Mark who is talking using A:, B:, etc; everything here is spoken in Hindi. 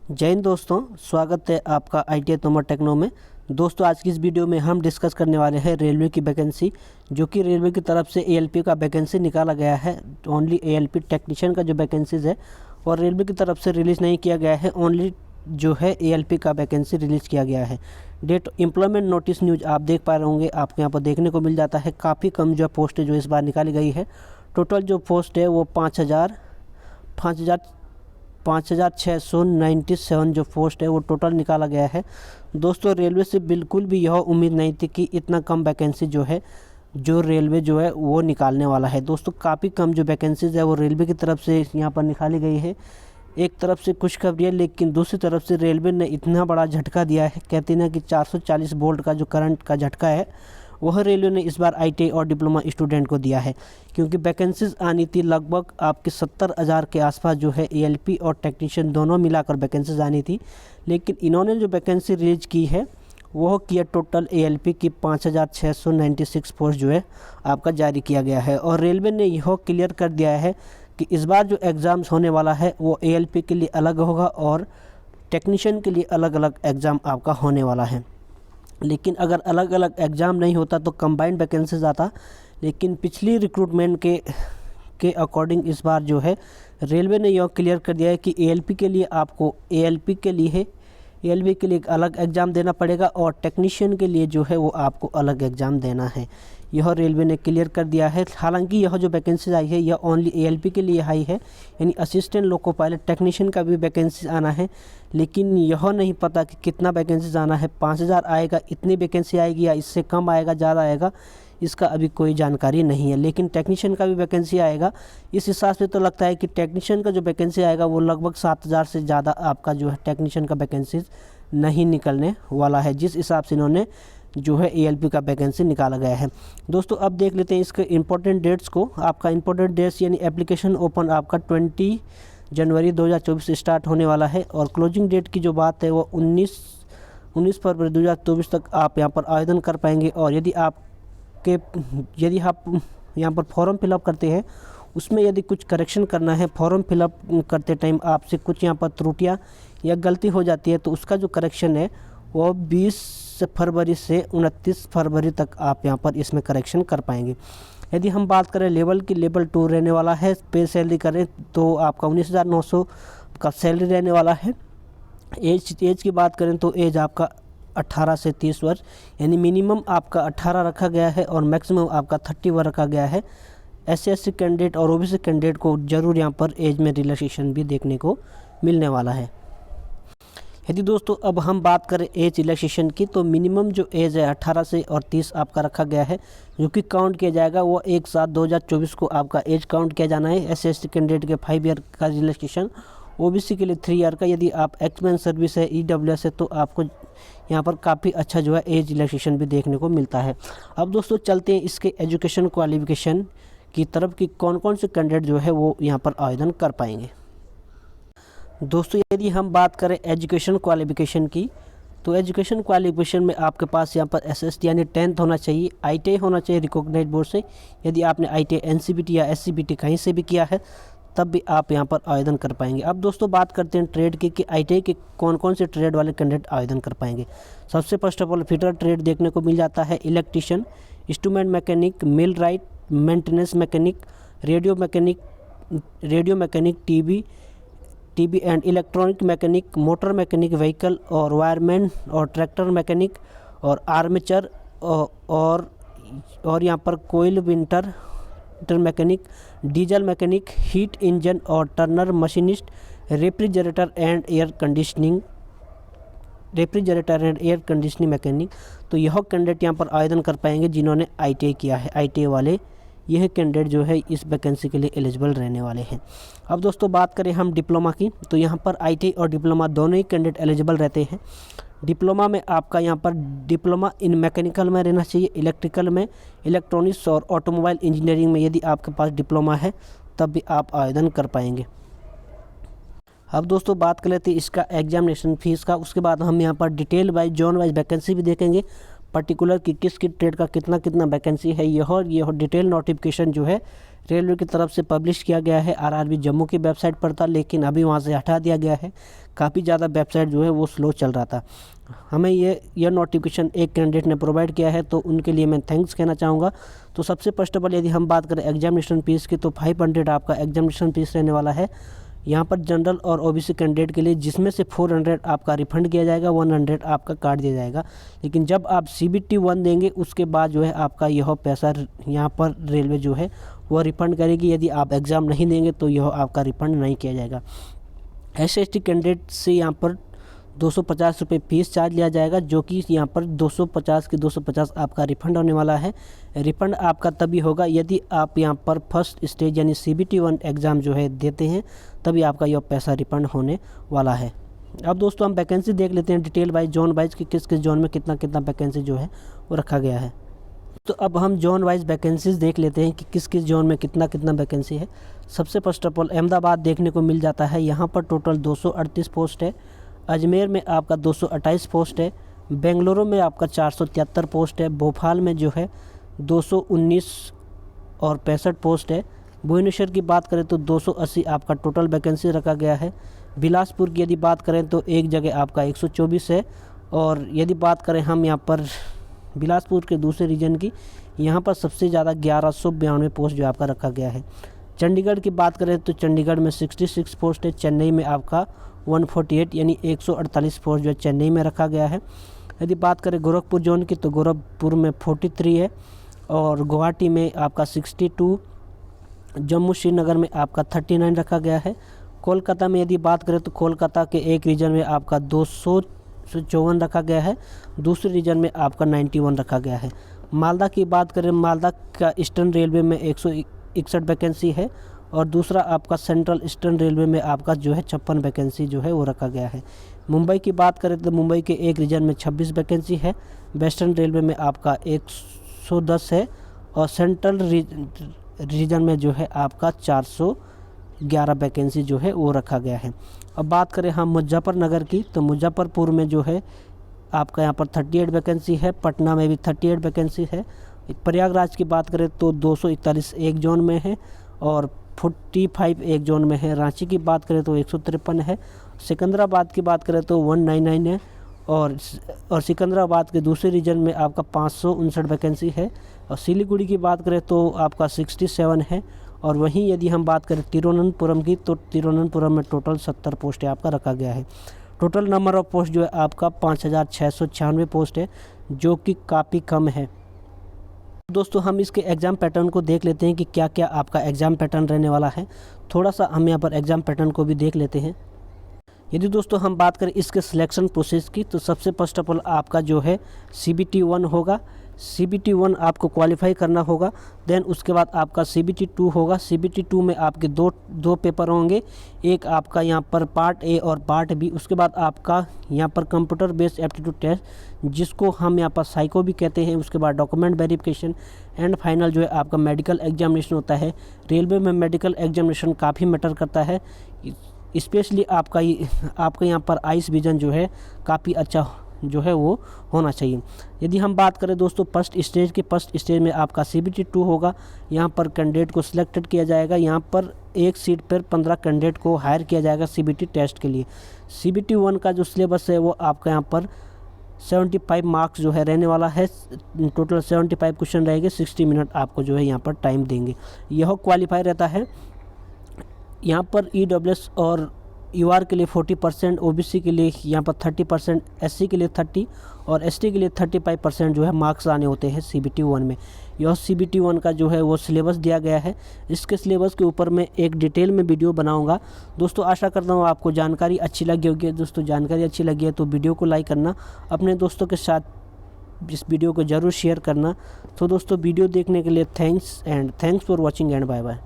A: जय हिंद दोस्तों, स्वागत है आपका ITI तोमर टेक्नो में। दोस्तों आज की इस वीडियो में हम डिस्कस करने वाले हैं रेलवे की वैकेंसी, जो कि रेलवे की तरफ से ALP का वैकेंसी निकाला गया है। ओनली ALP टेक्नीशियन का जो वैकेंसीज है और रेलवे की तरफ से रिलीज़ नहीं किया गया है, ओनली जो है ALP का वैकेंसी रिलीज़ किया गया है। डेट एम्प्लॉयमेंट नोटिस न्यूज आप देख पा रहे होंगे, आपको यहाँ पर देखने को मिल जाता है। काफ़ी कम जो पोस्ट है जो इस बार निकाली गई है। टोटल जो पोस्ट है वो 5,697 जो पोस्ट है वो टोटल निकाला गया है। दोस्तों रेलवे से बिल्कुल भी यह उम्मीद नहीं थी कि इतना कम वैकेंसी जो है जो रेलवे जो है वो निकालने वाला है। दोस्तों काफ़ी कम जो वैकेंसीज है वो रेलवे की तरफ से यहाँ पर निकाली गई है। एक तरफ से खुशखबरी है, लेकिन दूसरी तरफ से रेलवे ने इतना बड़ा झटका दिया है। कहते हैं ना कि 440 वोल्ट का जो करंट का झटका है वह रेलवे ने इस बार ITI और डिप्लोमा स्टूडेंट को दिया है, क्योंकि वैकेंसीज आनी थी लगभग आपकी 70,000 के आसपास जो है ALP और टेक्नीशियन दोनों मिलाकर वैकेंसीज आनी थी। लेकिन इन्होंने जो वैकेंसी रिलीज की है वह किया टोटल ALP की 5,696 पोस्ट जो है आपका जारी किया गया है। और रेलवे ने यह क्लियर कर दिया है कि इस बार जो एग्ज़ाम्स होने वाला है वो ALP के लिए अलग होगा और टेक्नीशियन के लिए अलग अलग एग्ज़ाम आपका होने वाला है। लेकिन अगर अलग अलग एग्ज़ाम नहीं होता तो कंबाइंड वैकेंसीज आता। लेकिन पिछली रिक्रूटमेंट के अकॉर्डिंग इस बार जो है रेलवे ने यह क्लियर कर दिया है कि ALP के लिए आपको ALP के लिए एक अलग एग्ज़ाम देना पड़ेगा और टेक्नीशियन के लिए जो है वो आपको अलग एग्ज़ाम देना है। यह रेलवे ने क्लियर कर दिया है। हालांकि यह जो वैकेंसीज आई है यह ओनली ALP के लिए आई है, यानी असिस्टेंट लोको पायलट टेक्नीशियन का भी वैकेंसी आना है। लेकिन यह नहीं पता कि कितना वैकेंसीज आना है, 5,000 आएगा, इतनी वैकेंसी आएगी या इससे कम आएगा, ज़्यादा आएगा, इसका अभी कोई जानकारी नहीं है। लेकिन टेक्नीशियन का भी वैकेंसी आएगा। इस हिसाब से तो लगता है कि टेक्नीशियन का जो वैकेंसी आएगा वो लगभग 7,000 से ज़्यादा आपका जो है टेक्नीशियन का वैकेंसीज नहीं निकलने वाला है, जिस हिसाब से इन्होंने जो है ALP का वैकेंसी निकाला गया है। दोस्तों अब देख लेते हैं इसके इंपॉर्टेंट डेट्स को। आपका इंपॉर्टेंट डेट्स यानी एप्लीकेशन ओपन आपका 20 जनवरी 2024 से स्टार्ट होने वाला है और क्लोजिंग डेट की जो बात है वो 19 फरवरी 2024 तक आप यहाँ पर आवेदन कर पाएंगे। और यदि आप यहाँ पर फॉर्म फिलअप करते हैं उसमें यदि कुछ करेक्शन करना है, फॉर्म फिलअप करते टाइम आपसे कुछ यहाँ पर त्रुटियाँ या गलती हो जाती है तो उसका जो करेक्शन है वो 20 फरवरी से 29 फरवरी तक आप यहाँ पर इसमें करेक्शन कर पाएंगे। यदि हम बात करें लेवल की, लेवल 2 रहने वाला है। पे सैलरी करें तो आपका 19,900 का सैलरी रहने वाला है। एज की बात करें तो एज आपका 18 से 30 वर्ष, यानी मिनिमम आपका 18 रखा गया है और मैक्सिमम आपका 30 वर्ष रखा गया है। SC कैंडिडेट और OBC कैंडिडेट को जरूर यहाँ पर एज में रिलैक्सेशन भी देखने को मिलने वाला है। यदि दोस्तों अब हम बात करें एज रिलैक्सेशन की तो मिनिमम जो एज है 18 से और 30 आपका रखा गया है, जो कि काउंट किया जाएगा वो 1/7/2024 को आपका एज काउंट किया जाना है। SC कैंडिडेट के 5 ईयर का रिलैक्सेशन, OBC के लिए 3 ईयर का। यदि आप एक्समैन सर्विस है, EWS है, तो आपको यहाँ पर काफ़ी अच्छा जो है एज रिलैक्सेशन भी देखने को मिलता है। अब दोस्तों चलते हैं इसके एजुकेशन क्वालिफिकेशन की तरफ कि कौन कौन से कैंडिडेट जो है वो यहाँ पर आवेदन कर पाएंगे। दोस्तों यदि हम बात करें एजुकेशन क्वालिफिकेशन की तो एजुकेशन क्वालिफिकेशन में आपके पास यहाँ पर SST यानी 10th होना चाहिए, ITI होना चाहिए रिकॉग्नाइज्ड बोर्ड से। यदि आपने ITI NCBT या SCBT कहीं से भी किया है तब भी आप यहाँ पर आवेदन कर पाएंगे। अब दोस्तों बात करते हैं ट्रेड की कि ITI के कौन कौन से ट्रेड वाले कैंडिडेट आवेदन कर पाएंगे। सबसे first of all fitter trade देखने को मिल जाता है, electrician, instrument mechanic, millwright, maintenance mechanic, radio mechanic, TV and electronic mechanic, motor mechanic, vehicle और वायरमैन और ट्रैक्टर मैकेनिक और आर्मेचर और यहाँ पर coil winder mechanic, diesel mechanic, heat engine और turner machinist, refrigerator and air conditioning mechanic. तो यह कैंडिडेट यहाँ पर आवेदन कर पाएंगे जिन्होंने ITI किया है। ITI वाले यह कैंडिडेट जो है इस वैकेंसी के लिए एलिजिबल रहने वाले हैं। अब दोस्तों बात करें हम डिप्लोमा की तो यहाँ पर ITI और डिप्लोमा दोनों ही कैंडिडेट एलिजिबल रहते हैं। डिप्लोमा में आपका यहाँ पर डिप्लोमा इन मैकेनिकल में रहना चाहिए, इलेक्ट्रिकल में, इलेक्ट्रॉनिक्स और ऑटोमोबाइल इंजीनियरिंग में यदि आपके पास डिप्लोमा है तब भी आप आवेदन कर पाएंगे। अब दोस्तों बात कर लेते हैं इसका एग्जामिनेशन फीस का। उसके बाद हम यहाँ पर detail wise, zone wise vacancy भी देखेंगे, पर्टिकुलर कि किस ट्रेड का कितना वैकेंसी है। यह डिटेल नोटिफिकेशन जो है रेलवे की तरफ से पब्लिश किया गया है। आरआरबी जम्मू की वेबसाइट पर था, लेकिन अभी वहाँ से हटा दिया गया है। काफ़ी ज़्यादा वेबसाइट जो है वो स्लो चल रहा था। हमें यह नोटिफिकेशन एक कैंडिडेट ने प्रोवाइड किया है, तो उनके लिए मैं थैंक्स कहना चाहूँगा। तो सबसे फर्स्ट ऑफ ऑल यदि हम बात करें एग्जामिनेशन फीस की, तो 500 आपका एग्जामिनेशन फीस रहने वाला है यहाँ पर जनरल और ओबीसी कैंडिडेट के लिए, जिसमें से 400 आपका रिफंड किया जाएगा, 100 आपका काट दिया जाएगा। लेकिन जब आप CBT 1 देंगे उसके बाद जो है आपका यह पैसा यहाँ पर रेलवे जो है वो रिफ़ंड करेगी। यदि आप एग्ज़ाम नहीं देंगे तो यह आपका रिफ़ंड नहीं किया जाएगा। SC/ST कैंडिडेट से यहाँ पर 250 रुपये फीस चार्ज लिया जाएगा, जो कि यहाँ पर 250 के 250 आपका रिफ़ंड होने वाला है। रिफ़ंड आपका तभी होगा यदि आप यहाँ पर फर्स्ट स्टेज यानी CBT 1 एग्ज़ाम जो है देते हैं, तभी आपका यह पैसा रिफ़ंड होने वाला है। अब दोस्तों हम वैकेंसी देख लेते हैं डिटेल वाइज, जोन वाइज कि किस किस जोन में कितना कितना वैकेंसी जो है वो रखा गया है। तो अब हम जोन वाइज वैकेंसीज़ देख लेते हैं कि किस किस जोन में कितना कितना वैकेंसी है। सबसे फर्स्ट ऑफ ऑल अहमदाबाद देखने को मिल जाता है, यहाँ पर टोटल 238 पोस्ट है। अजमेर में आपका 228 पोस्ट है। बेंगलुरु में आपका 473 पोस्ट है। भोपाल में जो है 219 और 65 पोस्ट है। भुवनेश्वर की बात करें तो 280 आपका टोटल वैकेंसी रखा गया है। बिलासपुर की यदि बात करें तो एक जगह आपका 124 है। और यदि बात करें हम यहाँ पर बिलासपुर के दूसरे रीजन की, यहाँ पर सबसे ज़्यादा 1192 पोस्ट जो आपका रखा गया है। चंडीगढ़ की बात करें तो चंडीगढ़ में 66 पोस्ट है। चेन्नई में आपका 148 यानी 148 पोस्ट जो है चेन्नई में रखा गया है। यदि बात करें गोरखपुर जोन की तो गोरखपुर में 43 है और गुवाहाटी में आपका 62, जम्मू श्रीनगर में आपका 39 रखा गया है। कोलकाता में यदि बात करें तो कोलकाता के एक रीजन में आपका 254 रखा गया है, दूसरे रीजन में आपका 91 रखा गया है। मालदा की बात करें, मालदा का ईस्टर्न रेलवे में 161 वैकेंसी है और दूसरा आपका सेंट्रल ईस्टर्न रेलवे में आपका जो है 56 वैकेंसी जो है वो रखा गया है। मुंबई की बात करें तो मुंबई के एक रीजन में 26 वैकेंसी है। वेस्टर्न रेलवे में आपका 110 है और सेंट्रल रीजन में जो है आपका 411 वैकेंसी जो है वो रखा गया है। अब बात करें हम मुजफ्फरनगर की, तो मुजफ्फरपुर में जो है आपका यहाँ पर 38 वैकेंसी है। पटना में भी 38 वैकेंसी है। प्रयागराज की बात करें तो 241 एक जोन में है और 45 एक जोन में है। रांची की बात करें तो 153 है। सिकंदराबाद की बात करें तो 199 है और सिकंदराबाद के दूसरे रीजन में आपका 559 वैकेंसी है। और सिलीगुड़ी की बात करें तो आपका 67 है। और वहीं यदि हम बात करें तिरुवनंतपुरम की, तो तिरुवनंतपुरम में टोटल 70 पोस्ट आपका रखा गया है। टोटल नंबर ऑफ पोस्ट जो है आपका 5696 पोस्ट है, जो कि काफ़ी कम है। दोस्तों हम इसके एग्ज़ाम पैटर्न को देख लेते हैं कि क्या क्या आपका एग्ज़ाम पैटर्न रहने वाला है। थोड़ा सा हम यहाँ पर एग्ज़ाम पैटर्न को भी देख लेते हैं। यदि दोस्तों हम बात करें इसके सिलेक्शन प्रोसेस की, तो सबसे फर्स्ट ऑफ ऑल आपका जो है CBT 1 होगा। CBT 1 आपको क्वालिफाई करना होगा। देन उसके बाद आपका CBT 2 होगा। CBT 2 में आपके दो पेपर होंगे, एक आपका यहाँ पर पार्ट A और पार्ट B। उसके बाद आपका यहाँ पर कंप्यूटर बेस्ड एप्टीट्यूड टेस्ट, जिसको हम यहाँ पर साइको भी कहते हैं। उसके बाद डॉक्यूमेंट वेरिफिकेशन एंड फाइनल जो है आपका मेडिकल एग्जामिनेशन होता है। रेलवे में मेडिकल एग्जामिनेशन काफ़ी मैटर करता है, स्पेशली आपका यहाँ पर आइस विजन जो है काफ़ी अच्छा जो है वो होना चाहिए। यदि हम बात करें दोस्तों फर्स्ट स्टेज में आपका CBT 2 होगा। यहाँ पर कैंडिडेट को सिलेक्टेड किया जाएगा। यहाँ पर एक सीट पर 15 कैंडिडेट को हायर किया जाएगा CBT टेस्ट के लिए। CBT 1 का जो सिलेबस है वो आपका यहाँ पर 75 मार्क्स जो है रहने वाला है। टोटल 75 क्वेश्चन रहेंगे, 60 मिनट आपको जो है यहाँ पर टाइम देंगे। यह क्वालिफाई रहता है। यहाँ पर EWS और UR के लिए 40%, OBC के लिए यहाँ पर 30%, SC के लिए 30 और ST के लिए 35% जो है मार्क्स आने होते हैं CBT 1 में। यह CBT 1 का जो है वो सिलेबस दिया गया है। इसके सिलेबस के ऊपर मैं एक डिटेल में वीडियो बनाऊंगा। दोस्तों आशा करता हूँ आपको जानकारी अच्छी लगी होगी। दोस्तों जानकारी अच्छी लगी है तो वीडियो को लाइक करना, अपने दोस्तों के साथ इस वीडियो को ज़रूर शेयर करना। तो दोस्तों वीडियो देखने के लिए thanks for watching and bye bye.